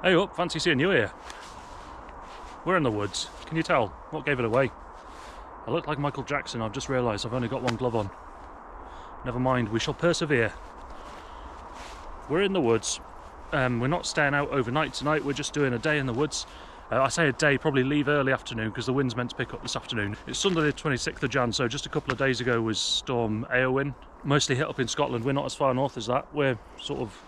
Hey up, fancy seeing you here. We're in the woods. Can you tell? What gave it away? I look like Michael Jackson. I've just realised I've only got one glove on. Never mind, we shall persevere. We're in the woods. We're not staying out overnight tonight, we're just doing a day in the woods. I say a day, probably leave early afternoon because the wind's meant to pick up this afternoon. It's Sunday the 26th of Jan, so just a couple of days ago was Storm Eowyn. Mostly hit up in Scotland. We're not as far north as that. We're sort of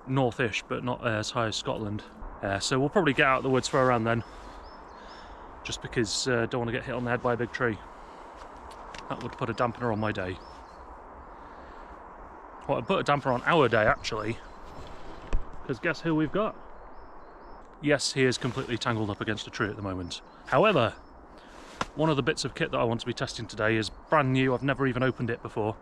northish, but not as high as Scotland. So we'll probably get out of the woods for around then. Just because don't want to get hit on the head by a big tree. That would put a dampener on my day. Well, I'd put a dampener on our day actually. Because guess who we've got? Yes, he is completely tangled up against a tree at the moment. However, one of the bits of kit that I want to be testing today is brand new. I've never even opened it before.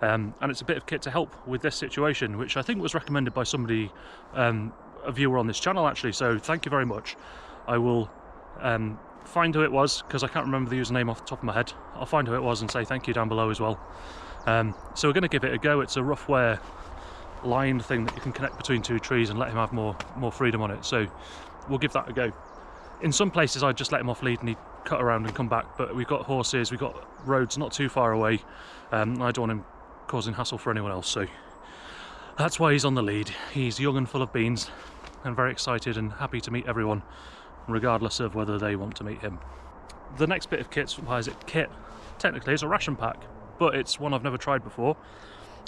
And it's a bit of kit to help with this situation, which I think was recommended by somebody, a viewer on this channel actually, so thank you very much. I will find who it was, because I can't remember the username off the top of my head. I'll find who it was and say thank you down below as well. So we're going to give it a go. It's a Ruffwear lined thing that you can connect between two trees and let him have more freedom on it, so we'll give that a go. In some places I'd just let him off lead and he'd cut around and come back, but we've got horses, we've got roads not too far away. I don't want him causing hassle for anyone else, so that's why he's on the lead. He's young and full of beans and very excited and happy to meet everyone, regardless of whether they want to meet him. The next bit of kit, why is it kit? Technically it's a ration pack, but it's one I've never tried before,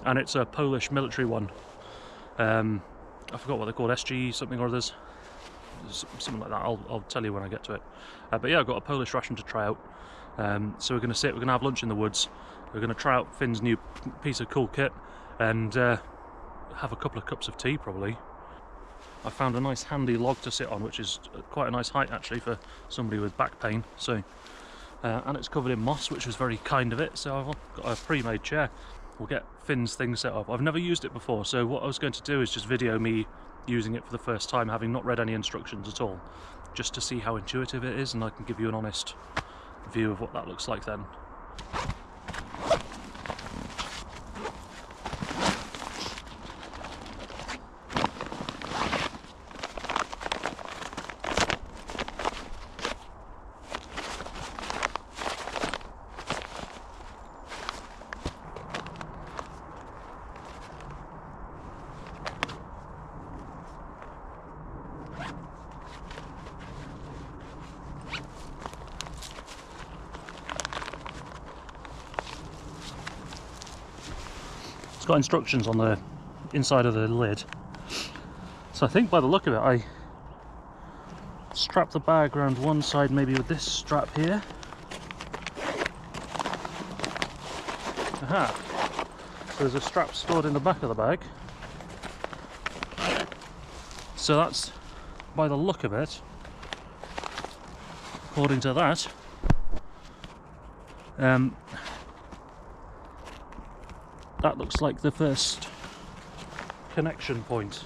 and it's a Polish military one. I forgot what they're called, SG something or others, something like that. I'll tell you when I get to it. But yeah, I've got a Polish ration to try out. So we're going to have lunch in the woods. We're going to try out Finn's new piece of cool kit and have a couple of cups of tea probably. I found a nice handy log to sit on, which is quite a nice height actually for somebody with back pain. So, and it's covered in moss, which was very kind of it. So I've got a pre-made chair. We'll get Finn's thing set up. I've never used it before, so what I was going to do is just video me using it for the first time, having not read any instructions at all, just to see how intuitive it is, and I can give you an honest view of what that looks like then. It's got instructions on the inside of the lid. So I think by the look of it, I strap the bag around one side maybe with this strap here. Aha! So there's a strap stored in the back of the bag. So that's, by the look of it, according to that, that looks like the first connection point.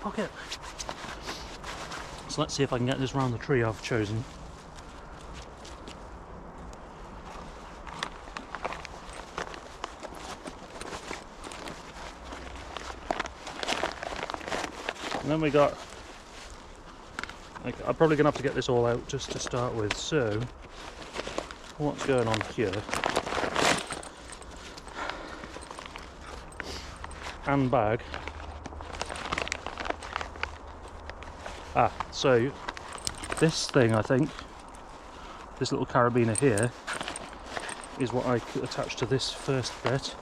Pocket. So let's see if I can get this round the tree I've chosen. And then we got, I'm probably going to have to get this all out just to start with. So what's going on here? Handbag. So this thing, I think, this little carabiner here, is what I attach to this first bit.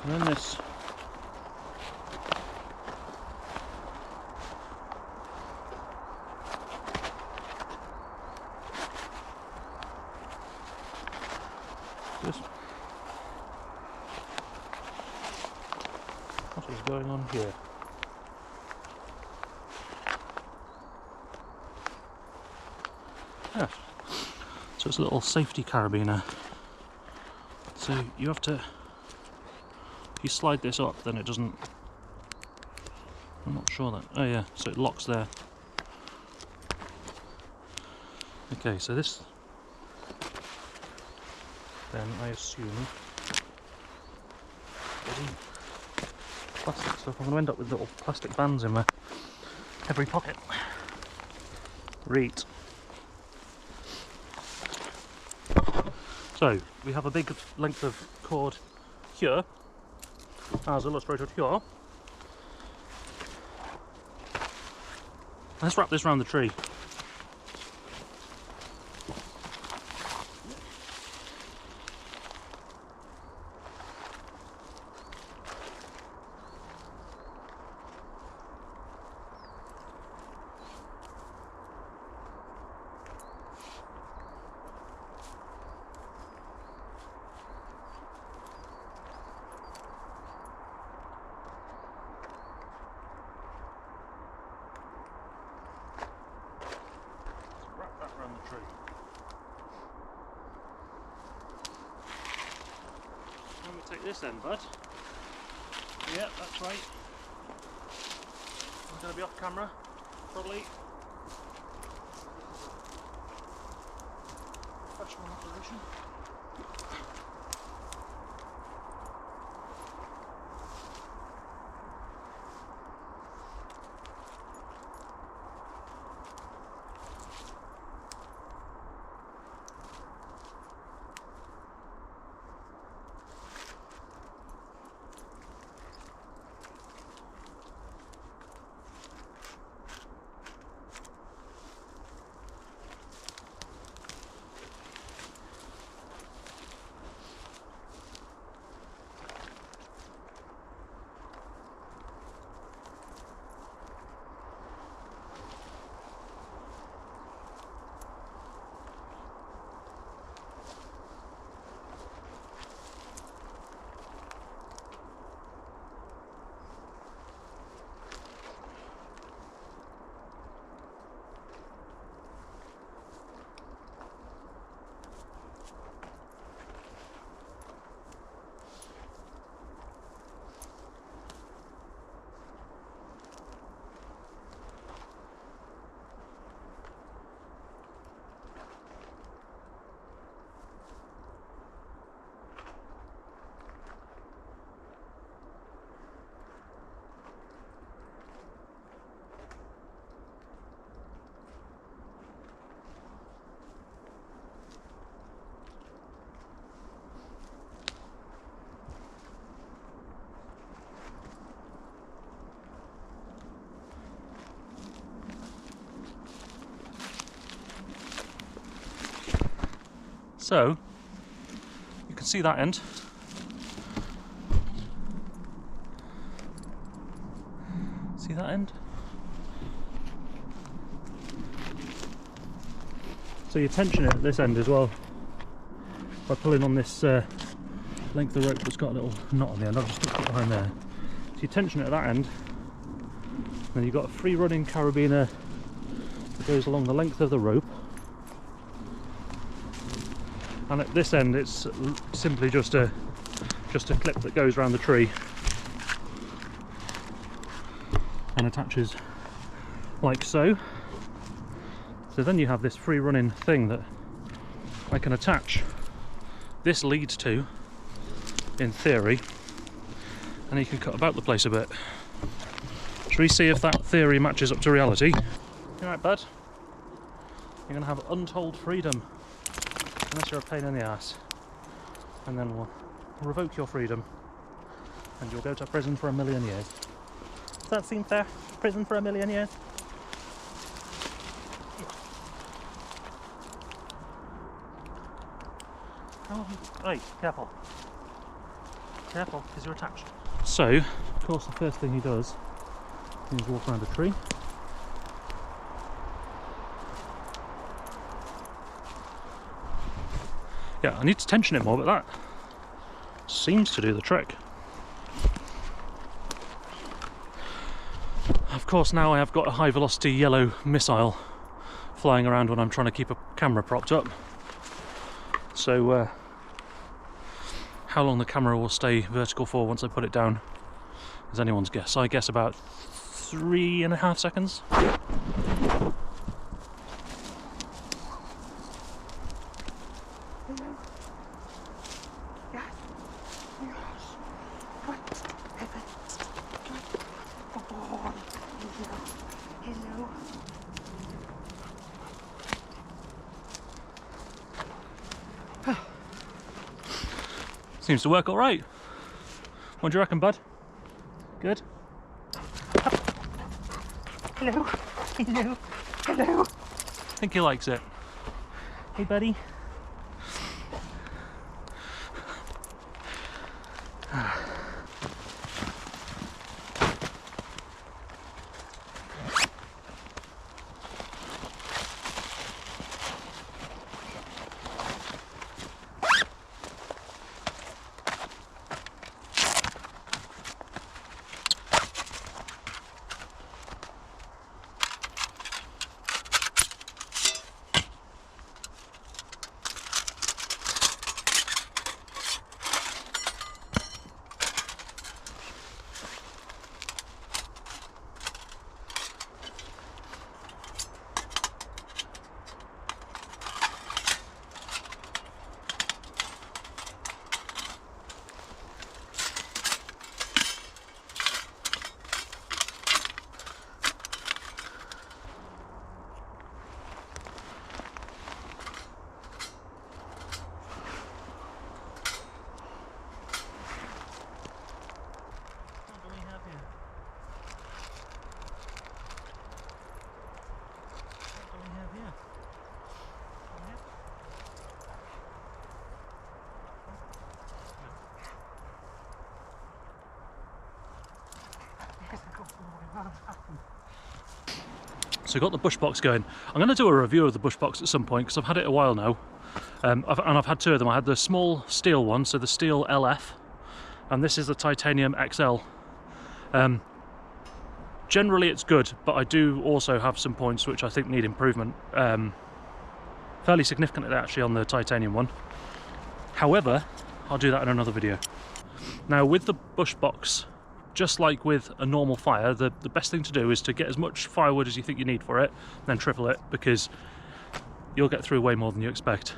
And then this what is going on here? Yeah. So it's a little safety carabiner. So you have to, if you slide this up, then it doesn't, I'm not sure that, oh yeah, so it locks there. Okay, so this, then I assume, plastic stuff. I'm going to end up with little plastic bands in my every pocket. Right. So, we have a big length of cord here, as illustrated here. Let's wrap this around the tree. Take this then, bud. Yeah, that's right. I'm going to be off camera, probably. Professional operation. So, you can see that end. See that end? So you tension it at this end as well by pulling on this length of rope that's got a little knot on the end. I'll just stick it behind there. So you tension it at that end, then you've got a free running carabiner that goes along the length of the rope. And at this end it's simply just a clip that goes around the tree and attaches like so. So then you have this free running thing that I can attach this lead to, in theory, and you can cut about the place a bit. Shall we see if that theory matches up to reality? Alright, bud, you're going to have untold freedom. Unless you're a pain in the ass, and then we'll revoke your freedom and you'll go to prison for 1,000,000 years. Does that seem fair? Prison for 1,000,000 years? Oh, right, careful. Careful, because you're attached. So, of course, the first thing he does is walk around a tree. Yeah, I need to tension it more, but that seems to do the trick. Of course, now I have got a high velocity yellow missile flying around when I'm trying to keep a camera propped up. So how long the camera will stay vertical for once I put it down is anyone's guess. I guess about 3.5 seconds. Seems to work all right. What do you reckon, bud? Good? Hello. Hello. Hello. I think he likes it. Hey, buddy. So we've got the Bushbox going. I'm going to do a review of the Bushbox at some point because I've had it a while now. I've had two of them. I had the small steel one, so the steel LF, and this is the titanium XL. Generally it's good, but I do also have some points which I think need improvement. Fairly significantly actually on the titanium one. However, I'll do that in another video. Now with the Bushbox, just like with a normal fire, the best thing to do is to get as much firewood as you think you need for it, then triple it, because you'll get through way more than you expect.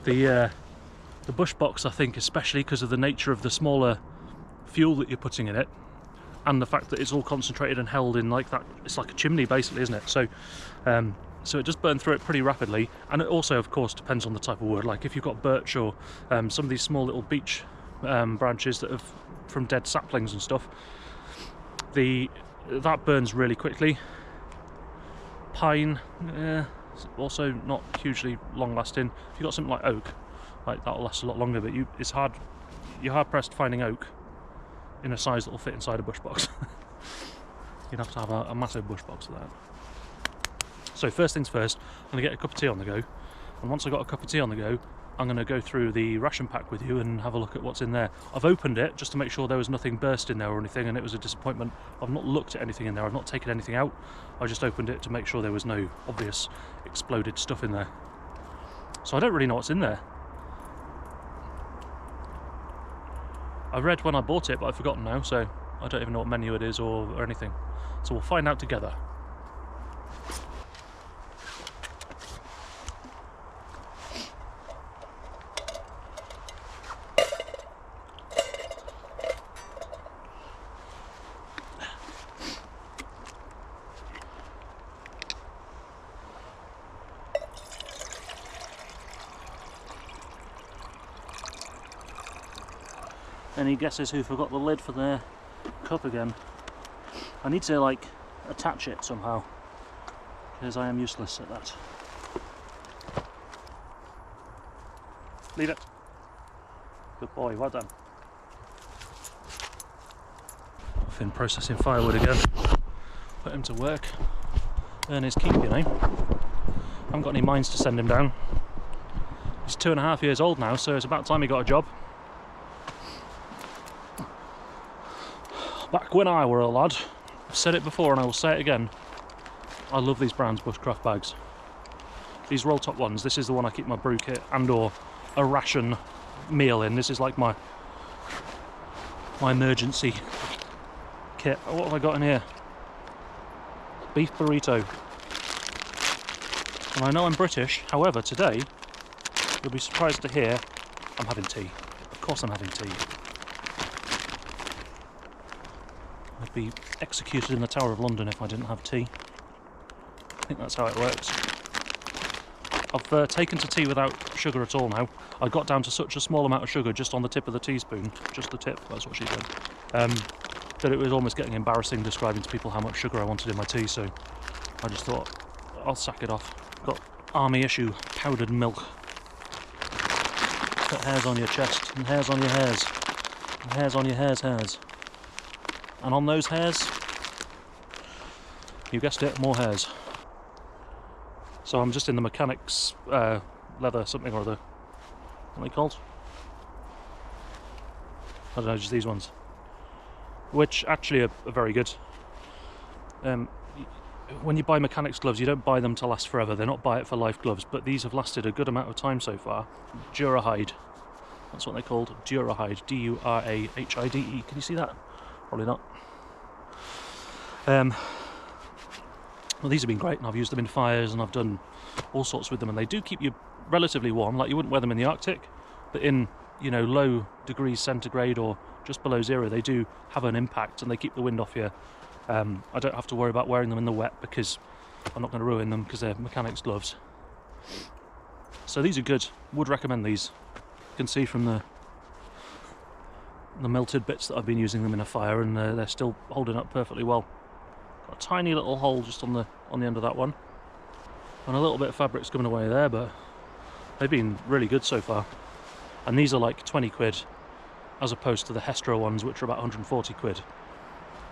The Bushbox, I think, especially because of the nature of the smaller fuel that you're putting in it, and the fact that it's all concentrated and held in like that, it's like a chimney basically, isn't it? So so it does burn through it pretty rapidly, and it also of course depends on the type of wood. Like if you've got birch or some of these small little beech branches that have from dead saplings and stuff, that burns really quickly. Pine, also not hugely long lasting. If you've got something like oak, like that'll last a lot longer, but it's hard, you're hard pressed finding oak in a size that will fit inside a Bushbox. You'd have to have a massive Bushbox for that. So first things first, I'm going to get a cup of tea on the go, and once I've got a cup of tea on the go, I'm going to go through the ration pack with you and have a look at what's in there. I've opened it just to make sure there was nothing burst in there or anything, and it was a disappointment. I've not looked at anything in there, I've not taken anything out. I just opened it to make sure there was no obvious exploded stuff in there. So I don't really know what's in there. I read when I bought it, but I've forgotten now, so I don't even know what menu it is or anything. So we'll find out together. Any guesses who forgot the lid for their cup again? I need to like attach it somehow, because I am useless at that. Leave it. Good boy, well done. I've been processing firewood again. Put him to work. Earn his keep, you know. Haven't got any mines to send him down. He's 2.5 years old now, so it's about time he got a job. Back when I were a lad, I've said it before and I will say it again, I love these Brown's bushcraft bags. These roll top ones, this is the one I keep my brew kit and or a ration meal in. This is like my emergency kit. Oh, what have I got in here? Beef burrito. And I know I'm British, however today, you'll be surprised to hear I'm having tea. Of course I'm having tea. I'd be executed in the Tower of London if I didn't have tea. I think that's how it works. I've taken to tea without sugar at all now. I got down to such a small amount of sugar just on the tip of the teaspoon, just the tip, that's what she said, that it was almost getting embarrassing describing to people how much sugar I wanted in my tea, so I just thought, I'll sack it off. Got army issue powdered milk. Put hairs on your chest, and hairs on your hairs, and hairs on your hairs. And on those hairs, you guessed it, more hairs. So I'm just in the Mechanix leather something or other. What are they called? I don't know, just these ones. Which actually are very good. When you buy Mechanix gloves, you don't buy them to last forever. They're not buy it for life gloves, but these have lasted a good amount of time so far. Durahide. That's what they're called. Durahide. D-U-R-A-H-I-D-E. Can you see that? Probably not. Well, these have been great, and I've used them in fires, and I've done all sorts with them, and they do keep you relatively warm. Like, you wouldn't wear them in the Arctic, but in, you know, low degrees centigrade or just below zero, they do have an impact, and they keep the wind off you. I don't have to worry about wearing them in the wet because I'm not going to ruin them because they're Mechanix gloves. So these are good. Would recommend these. You can see from the melted bits that I've been using them in a fire, and they're still holding up perfectly well. Got a tiny little hole just on the end of that one, and a little bit of fabric's coming away there, but they've been really good so far. And these are like 20 quid as opposed to the Hestra ones, which are about 140 quid.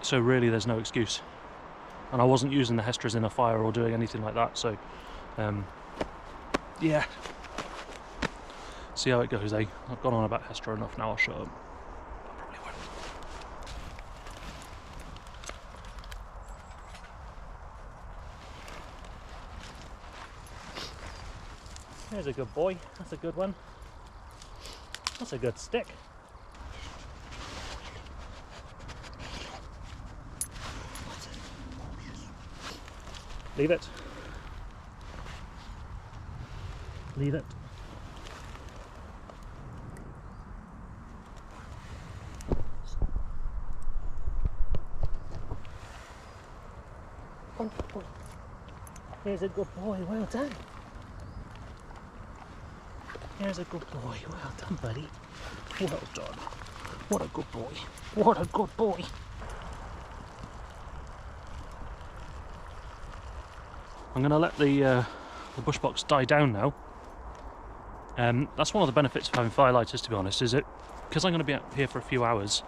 So really there's no excuse. And I wasn't using the Hestras in a fire or doing anything like that, so yeah. See how it goes, eh? I've gone on about Hestra enough, now I'll shut up. I probably won't. There's a good boy, that's a good one. That's a good stick. Leave it. Leave it. Oh, oh. Here's a good boy, well done. Here's a good boy, well done, buddy. Well done. What a good boy. What a good boy. I'm going to let the Bushbox die down now. That's one of the benefits of having firelighters, to be honest, is it because I'm going to be out here for a few hours.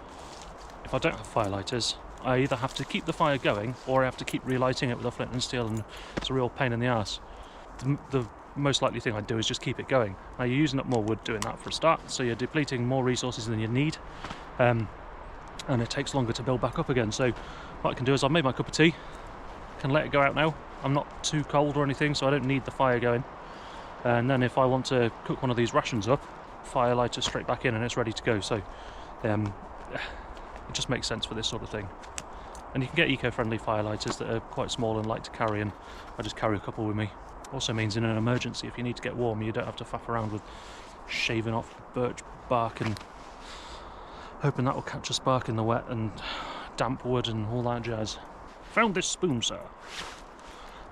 If I don't have firelighters, I either have to keep the fire going or I have to keep relighting it with a flint and steel, and it's a real pain in the ass. The most likely thing I'd do is just keep it going. Now, you're using up more wood doing that for a start, so you're depleting more resources than you need, and it takes longer to build back up again. So what I can do is I've made my cup of tea, can let it go out now. I'm not too cold or anything, so I don't need the fire going. And then if I want to cook one of these rations up, fire lighter straight back in and it's ready to go. So it just makes sense for this sort of thing. And you can get eco-friendly fire lighters that are quite small and light to carry, and I just carry a couple with me. Also means in an emergency, if you need to get warm, you don't have to faff around with shaving off birch bark and hoping that will catch a spark in the wet, and damp wood and all that jazz. Found this spoon, sir.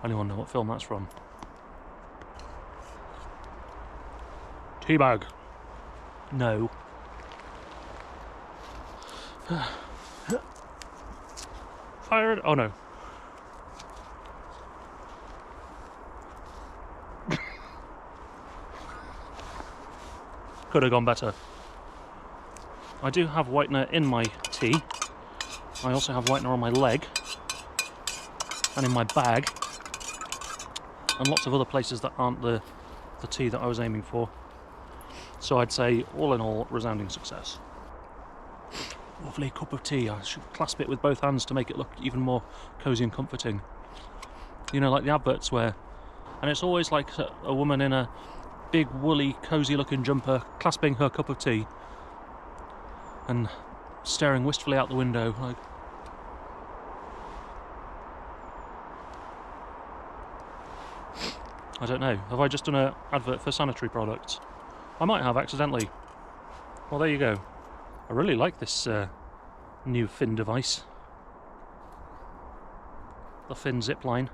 Anyone know what film that's from? Teabag. No. Fired. Oh no. Could have gone better. I do have whitener in my tea. I also have whitener on my leg and in my bag, and lots of other places that aren't the tea that I was aiming for. So I'd say, all in all, resounding success. Lovely cup of tea. I should clasp it with both hands to make it look even more cosy and comforting. You know, like the adverts where, and it's always like a woman in a big woolly cosy looking jumper clasping her cup of tea and staring wistfully out the window like, I don't know, have I just done an advert for sanitary products? I might have accidentally. Well, there you go. I really like this new fin device. The fin zip line.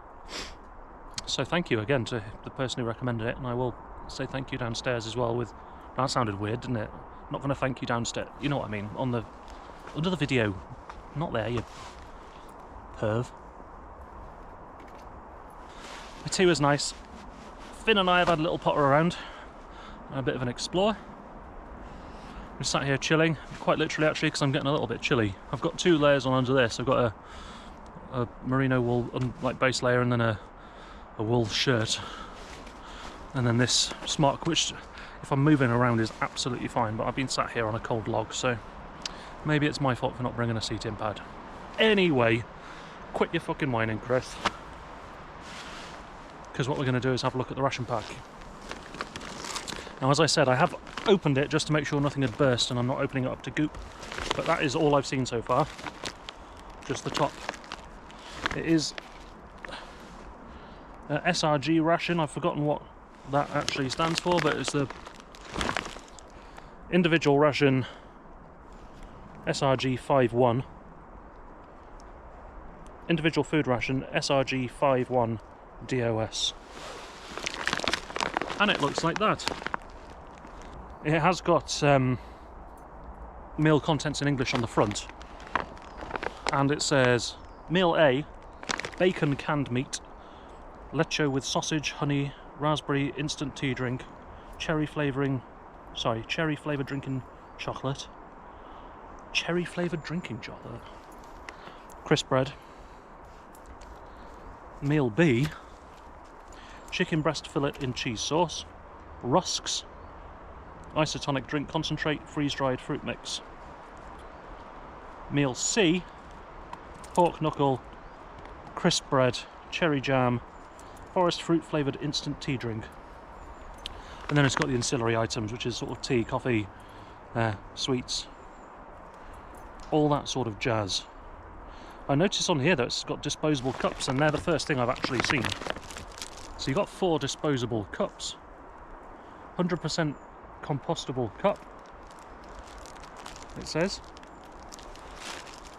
So thank you again to the person who recommended it, and I will say thank you downstairs as well with... That sounded weird, didn't it? I'm not going to thank you downstairs, you know what I mean, on the... under the video. Not there, you perv. The tea was nice. Finn and I have had a little potter around, a bit of an explore. I'm sat here chilling, quite literally actually, because I'm getting a little bit chilly. I've got 2 layers on under this. I've got a merino wool like base layer, and then a wool shirt, and then this smock, which if I'm moving around is absolutely fine, but I've been sat here on a cold log, so maybe it's my fault for not bringing a seat-in pad. Anyway, quit your fucking whining, Chris, because what we're going to do is have a look at the ration pack. Now, as I said, I have opened it just to make sure nothing had burst, and I'm not opening it up to goop, but that is all I've seen so far, just the top. It is SRG ration. I've forgotten what that actually stands for, but it's the individual ration SRG 51. Individual food ration SRG 51 DOS. And it looks like that. It has got meal contents in English on the front, and it says Meal A, bacon canned meat, lecho with sausage, honey, raspberry instant tea drink, cherry flavoured drinking chocolate, crisp bread. Meal B, chicken breast fillet in cheese sauce, rusks, isotonic drink concentrate, freeze-dried fruit mix. Meal C, pork knuckle, crisp bread, cherry jam, forest fruit flavoured instant tea drink. And then it's got the ancillary items, which is sort of tea, coffee, sweets, all that sort of jazz. I notice on here that it's got disposable cups, and they're the first thing I've actually seen. So you've got 4 disposable cups, 100% compostable cup, it says,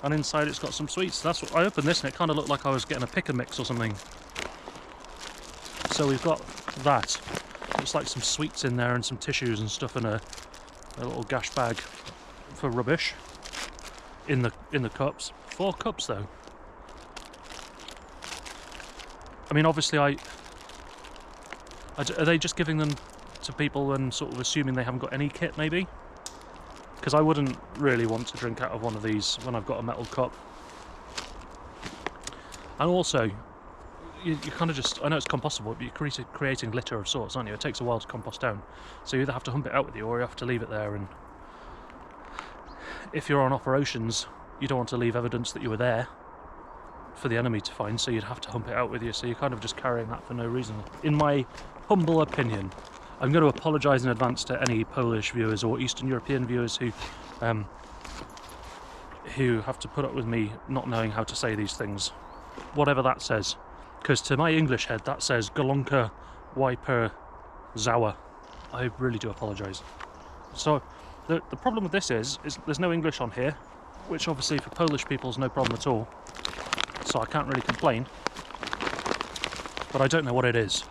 and inside it's got some sweets. That's what I opened this, and it kind of looked like I was getting a pick and mix or something. So we've got that. Looks like some sweets in there and some tissues and stuff, and a little gash bag for rubbish in the cups. 4 cups though. I mean, obviously, are they just giving them to people and sort of assuming they haven't got any kit, maybe? Because I wouldn't really want to drink out of one of these when I've got a metal cup. And also, you kind of just, I know it's compostable, but you're creating litter of sorts, aren't you? It takes a while to compost down. So you either have to hump it out with you, or you have to leave it there. And if you're on operations, you don't want to leave evidence that you were there for the enemy to find, so you'd have to hump it out with you. So you're kind of just carrying that for no reason, in my humble opinion. I'm going to apologise in advance to any Polish viewers or Eastern European viewers who have to put up with me not knowing how to say these things, whatever that says, because to my English head that says Golonka Wiper Zawa. I really do apologise. So the problem with this is there's no English on here, which obviously for Polish people is no problem at all, so I can't really complain, but I don't know what it is.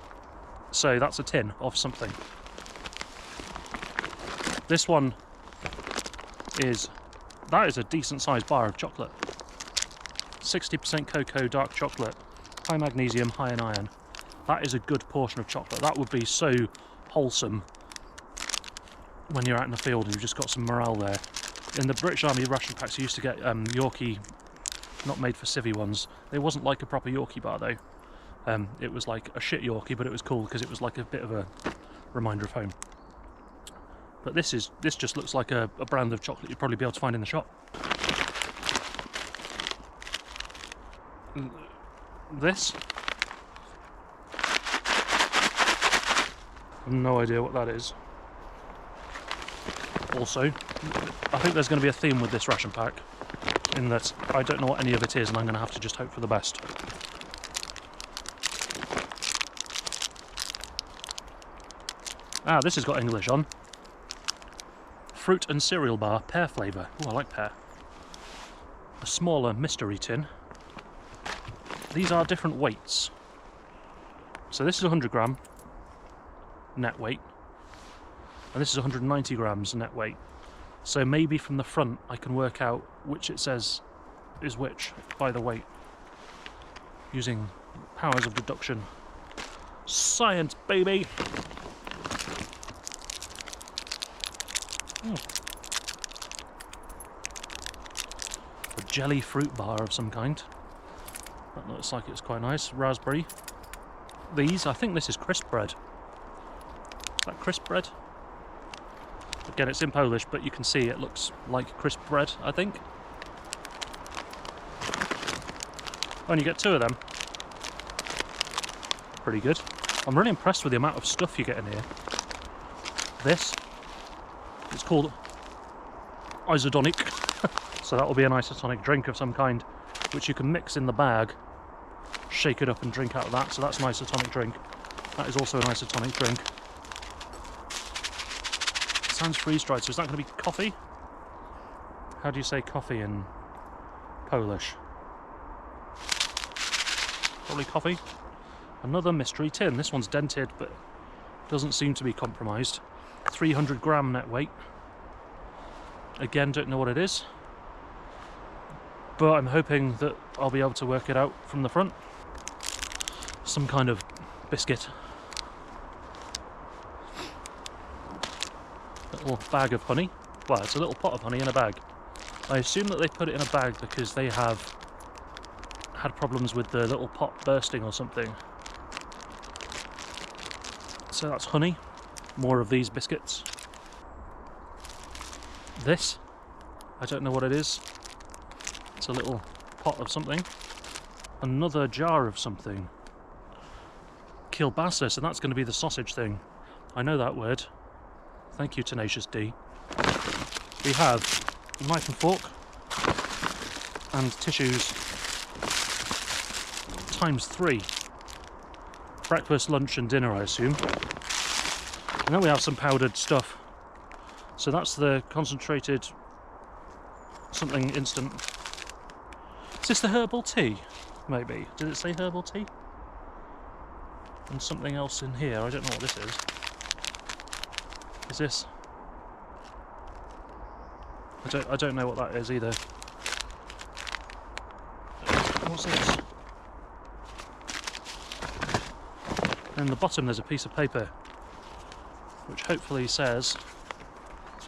So that's a tin of something. This one that is a decent sized bar of chocolate. 60% cocoa dark chocolate, high magnesium, high in iron. That is a good portion of chocolate. That would be so wholesome when you're out in the field and you've just got some morale there. In the British Army ration packs, you used to get Yorkie, not made for civvy ones. It wasn't like a proper Yorkie bar though. It was like a shit Yorkie, but it was cool because it was like a bit of a reminder of home. But this just looks like a brand of chocolate you'd probably be able to find in the shop. This, I've no idea what that is. Also, I think there's going to be a theme with this ration pack, in that I don't know what any of it is, and I'm going to have to just hope for the best. Ah, this has got English on. Fruit and cereal bar, pear flavour. Oh, I like pear. A smaller mystery tin. These are different weights. So this is 100 gram net weight, and this is 190 grams net weight. So maybe from the front I can work out which it says is which by the weight, using powers of deduction. Science, baby! Oh. A jelly fruit bar of some kind. That looks like it's quite nice. Raspberry. These, I think this is crisp bread. Is that crisp bread? Again, it's in Polish, but you can see it looks like crisp bread, I think. Oh, and you get 2 of them. Pretty good. I'm really impressed with the amount of stuff you get in here. This, it's called isotonic, so that will be an isotonic drink of some kind, which you can mix in the bag, shake it up and drink out of that, so that's an isotonic drink. That is also an isotonic drink. It sounds freeze-dried, so is that going to be coffee? How do you say coffee in Polish? Probably coffee. Another mystery tin. This one's dented, but doesn't seem to be compromised. 300 gram net weight. Again, don't know what it is, but I'm hoping that I'll be able to work it out from the front. Some kind of biscuit. Little bag of honey. Well, it's a little pot of honey in a bag. I assume that they put it in a bag because they have had problems with the little pot bursting or something. So that's honey. More of these biscuits. This, I don't know what it is. It's a little pot of something. Another jar of something. Kielbasa, so that's going to be the sausage thing. I know that word. Thank you, Tenacious D. We have a knife and fork and tissues ×3. Breakfast, lunch and dinner, I assume. And then we have some powdered stuff. So that's the concentrated something instant. Is this the herbal tea? Maybe. Did it say herbal tea? And something else in here. I don't know what this is. Is this? I don't know what that is either. What's this? And in the bottom there's a piece of paper which hopefully says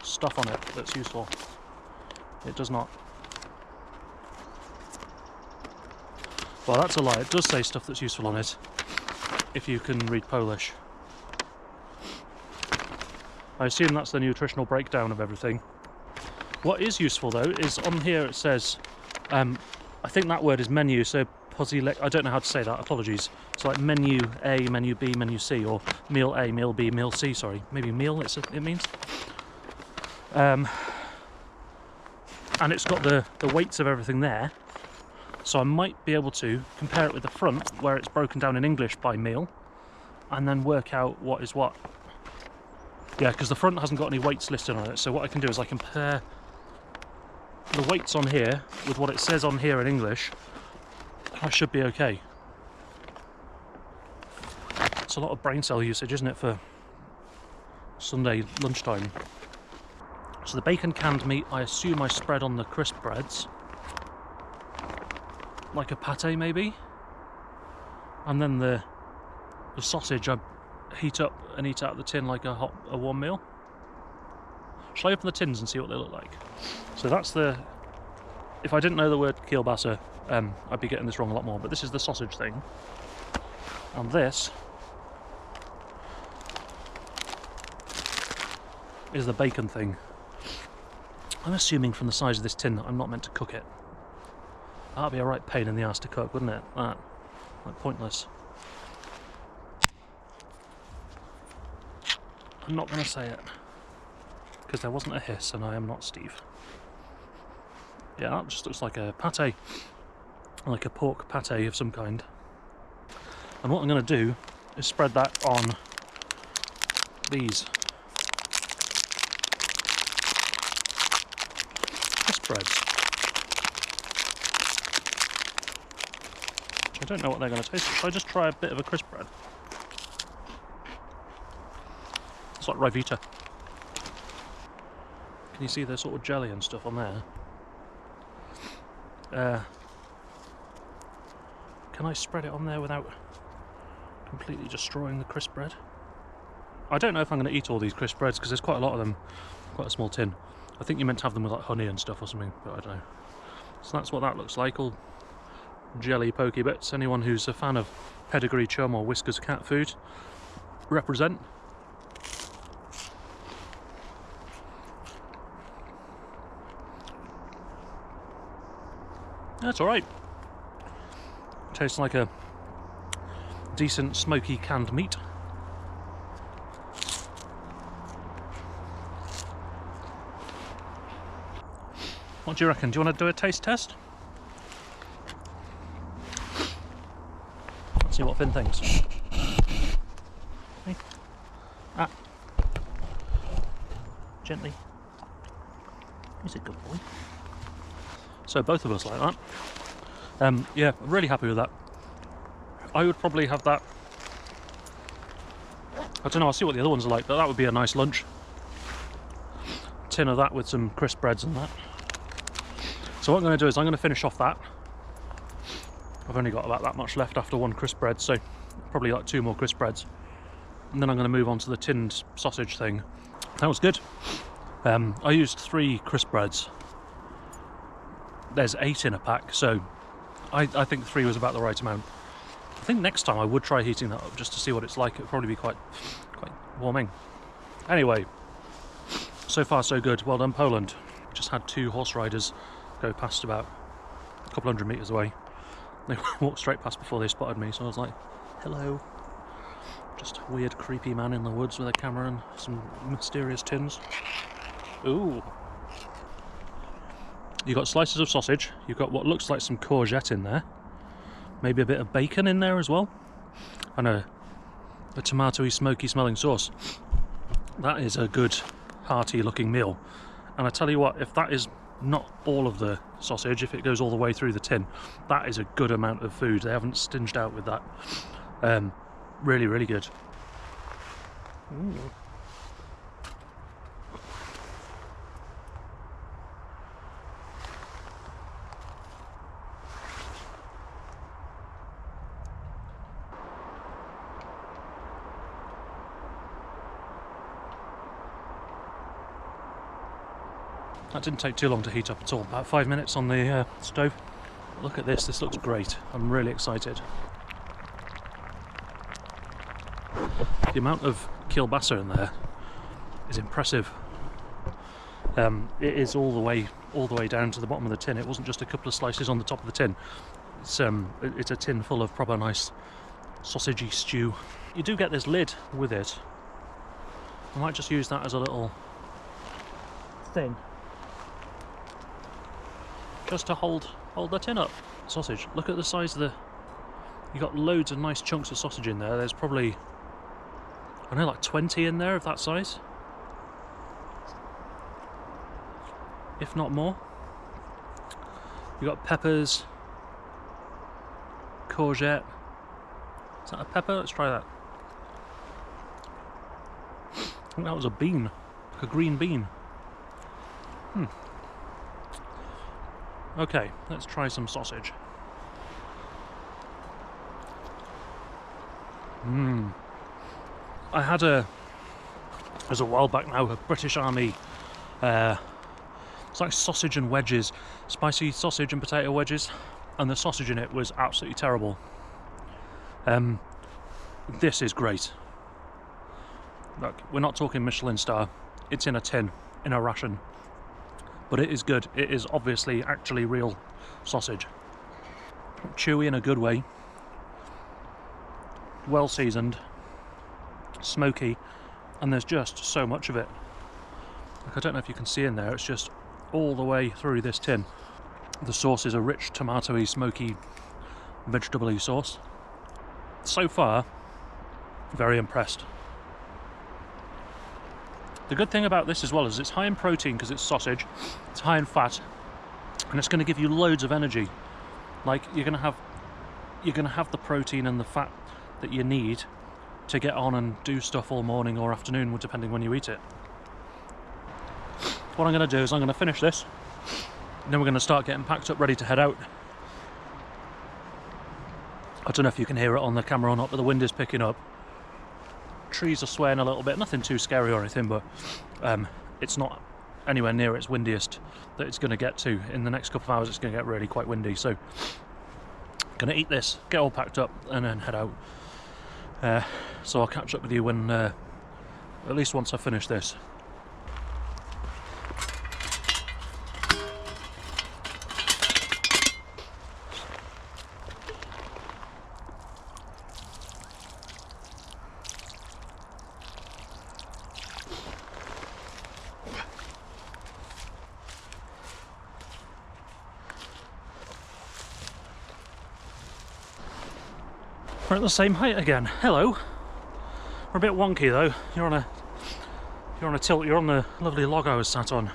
stuff on it that's useful. It does not. Well, that's a lie. It does say stuff that's useful on it, if you can read Polish. I assume that's the nutritional breakdown of everything. What is useful though is on here it says, I think that word is menu, so I don't know how to say that, apologies. So like menu A, menu B, menu C, or meal A, meal B, meal C, sorry. Maybe meal it means. And it's got the weights of everything there. So I might be able to compare it with the front, where it's broken down in English by meal, and then work out what is what. Yeah, because the front hasn't got any weights listed on it, so what I can do is I compare the weights on here with what it says on here in English. I should be okay. It's a lot of brain cell usage, isn't it, for Sunday lunchtime. So the bacon canned meat, I assume I spread on the crisp breads. Like a pate, maybe? And then the sausage I heat up and eat out of the tin like a warm meal. Shall I open the tins and see what they look like? So that's the... If I didn't know the word kielbasa, I'd be getting this wrong a lot more, but this is the sausage thing. And this is the bacon thing. I'm assuming from the size of this tin that I'm not meant to cook it. That'd be a right pain in the ass to cook, wouldn't it? That, like, pointless. I'm not going to say it, because there wasn't a hiss and I am not Steve. Yeah, that just looks like a pate, like a pork pate of some kind. And what I'm going to do is spread that on these crisp breads. I don't know what they're going to taste like. Should I just try a bit of a crisp bread? It's like Ryvita. Can you see the sort of jelly and stuff on there? Can I spread it on there without completely destroying the crisp bread? I don't know if I'm going to eat all these crisp breads because there's quite a lot of them, quite a small tin. I think you're meant to have them with like honey and stuff or something, but I don't know. So that's what that looks like, all jelly pokey bits. Anyone who's a fan of pedigree chum or Whisker's cat food, represent. That's alright. Tastes like a decent smoky canned meat. What do you reckon? Do you want to do a taste test? Let's see what Finn thinks. Hey. Ah. Gently. He's a good boy. So both of us like that. Yeah, I'm really happy with that. I would probably have that. I don't know, I'll see what the other ones are like, but that would be a nice lunch. Tin of that with some crisp breads and that. So what I'm going to do is I'm going to finish off that. I've only got about that much left after one crisp bread, so probably like 2 more crisp breads. And then I'm going to move on to the tinned sausage thing. That was good. I used 3 crisp breads. There's 8 in a pack, so I think 3 was about the right amount. I think next time I would try heating that up just to see what it's like. It would probably be quite warming. Anyway, so far so good. Well done, Poland. Just had 2 horse riders go past about a couple hundred metres away. They walked straight past before they spotted me, so I was like, hello. Just a weird creepy man in the woods with a camera and some mysterious tins. Ooh. You've got slices of sausage, you've got what looks like some courgette in there, maybe a bit of bacon in there as well, and a tomatoey, smoky smelling sauce. That is a good, hearty looking meal. And I tell you what, if that is not all of the sausage, if it goes all the way through the tin, that is a good amount of food. They haven't stinged out with that. Really, really good. Ooh. That didn't take too long to heat up at all, about 5 minutes on the stove. Look at this, this looks great. I'm really excited. The amount of kielbasa in there is impressive. It is all the way down to the bottom of the tin. It wasn't just a couple of slices on the top of the tin. It's a tin full of proper nice sausagey stew. You do get this lid with it. I might just use that as a little thing, just to hold the tin up. Sausage, look at the size of the... You got loads of nice chunks of sausage in there. There's probably, I don't know, like 20 in there of that size, if not more. You got peppers, courgette. Is that a pepper? Let's try that. I think that was a bean, like a green bean. Okay, let's try some sausage. I had it was a while back now, a British Army, it's like sausage and wedges, spicy sausage and potato wedges, and the sausage in it was absolutely terrible. This is great. Look, we're not talking Michelin star, it's in a tin, in a ration. But it is good. It is obviously actually real sausage. Chewy in a good way. Well seasoned. Smoky. And there's just so much of it. Like, I don't know if you can see in there, it's just all the way through this tin. The sauce is a rich tomatoey, smoky, vegetable-y sauce. So far, very impressed. The good thing about this as well is it's high in protein because it's sausage, it's high in fat, and it's going to give you loads of energy. Like, you're going to have the protein and the fat that you need to get on and do stuff all morning or afternoon, depending when you eat it. What I'm going to do is I'm going to finish this, and then we're going to start getting packed up, ready to head out. I don't know if you can hear it on the camera or not, but the wind is picking up. Trees are swaying a little bit, nothing too scary or anything, but it's not anywhere near its windiest that it's going to get to. In the next couple of hours it's going to get really quite windy, so going to eat this, get all packed up, and then head out. So I'll catch up with you when, at least once I finish this. We're at the same height again. Hello. We're a bit wonky though. You're on a tilt. You're on the lovely log I was sat on.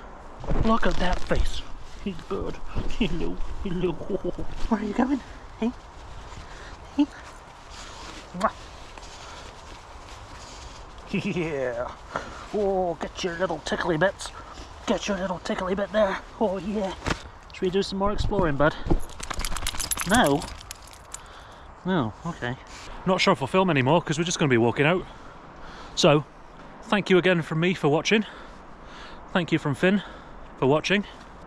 Look at that face. He's good. Hello. Hello. Where are you going? Hey? Hey? Yeah. Oh, get your little tickly bits. Get your little tickly bit there. Oh yeah. Should we do some more exploring, bud? No. No, okay. Not sure if I'll film anymore because we're just going to be walking out. So, thank you again from me for watching. Thank you from Finn for watching.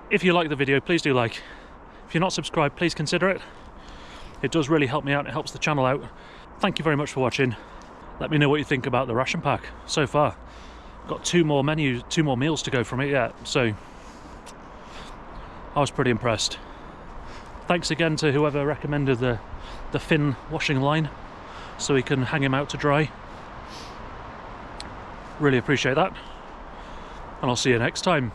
If you like the video, please do like. If you're not subscribed, please consider it. It does really help me out, it helps the channel out. Thank you very much for watching. Let me know what you think about the ration pack so far. Got two more meals to go from it yet, so I was pretty impressed. Thanks again to whoever recommended the Finn washing line so we can hang him out to dry. Really appreciate that, and I'll see you next time.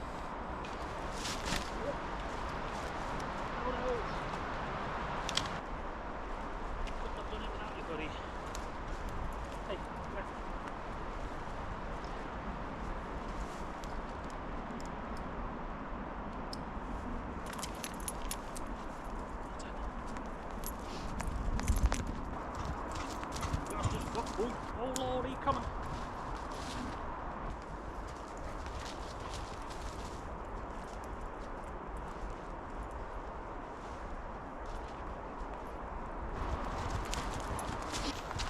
Oh lordy, come on.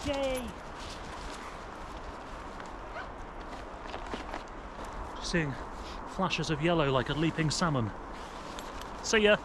Yay! Just seeing flashes of yellow like a leaping salmon. See ya!